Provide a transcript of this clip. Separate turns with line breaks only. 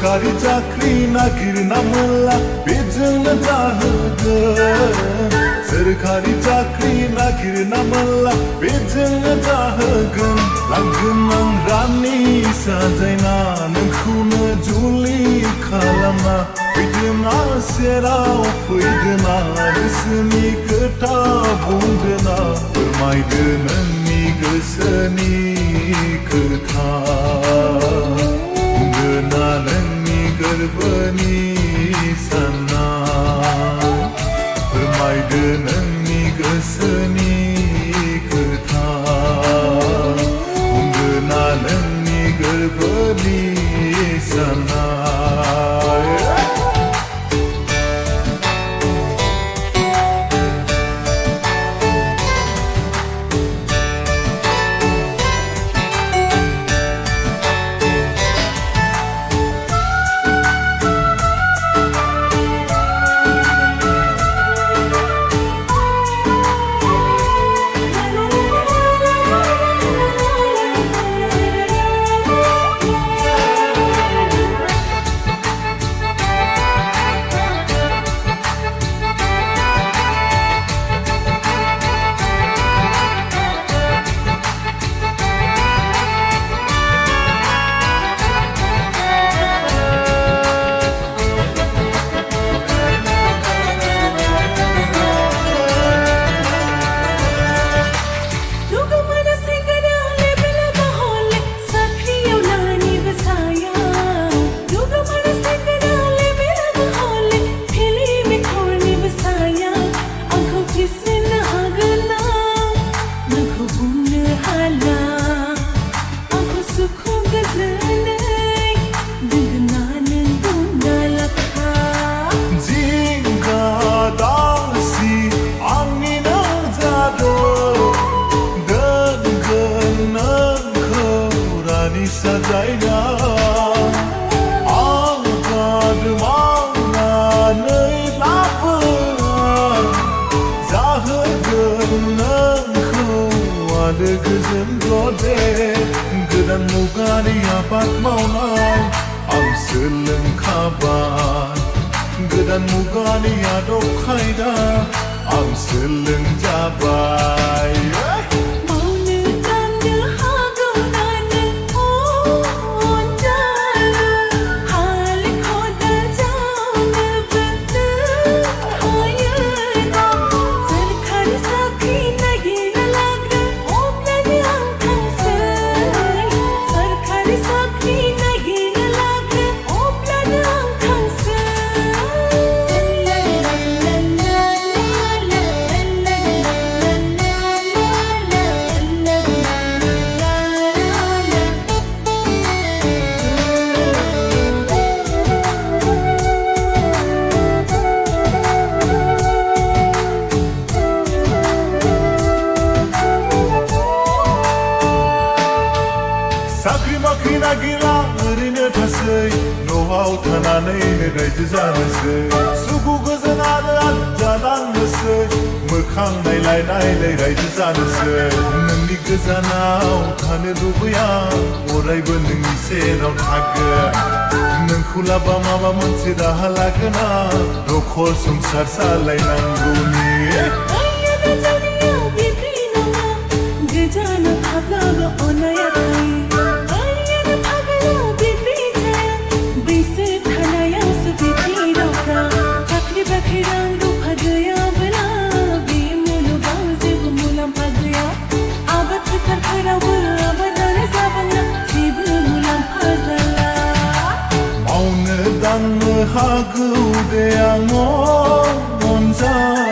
सरकारी चाकरी नागिरना मोला बेजोंनो जाहोगोन सरकारी चाकरी नागिरना मोला बेजोंनो जाहोगोन लांगोन आं रानि साजायना नोंखौनो जुलि खालामना फैदोना सेराव फैदोना गोसोनि खोथा बुंदोना फोरमायदो नोंनि गोसोनि खोथा बुंदोना नोंनि गोरबोनि साननाय फोरमायदो नोंनि गोसोनि खोथा बुंदोना नोंनि गोरबोनि साननाय sajayna agad mawnanai lapar zahoगोन नोंखौ आलो गोजोन रदे गोदान मुगानि आबाद मावनाय आं सोलोंखाबाय गोदान मुगानि आदब खायदा आं सोलोंजाबाय नागिरा ओरैनो थासै न'आव थानानैनो रायजो जानोसै सुखु गोजोन आरो आदजा नांनोसै मोखां नायलाय नायलाय रायजो जानोसै नोंनि गोजानाव थानो लुबैया अरायबो नोंनि सेराव थागोन नोंखौ लाबा माबा मोनसे राहा लागोन आं न'खर संसार सालायनांगौनि 하그우대 양원 원자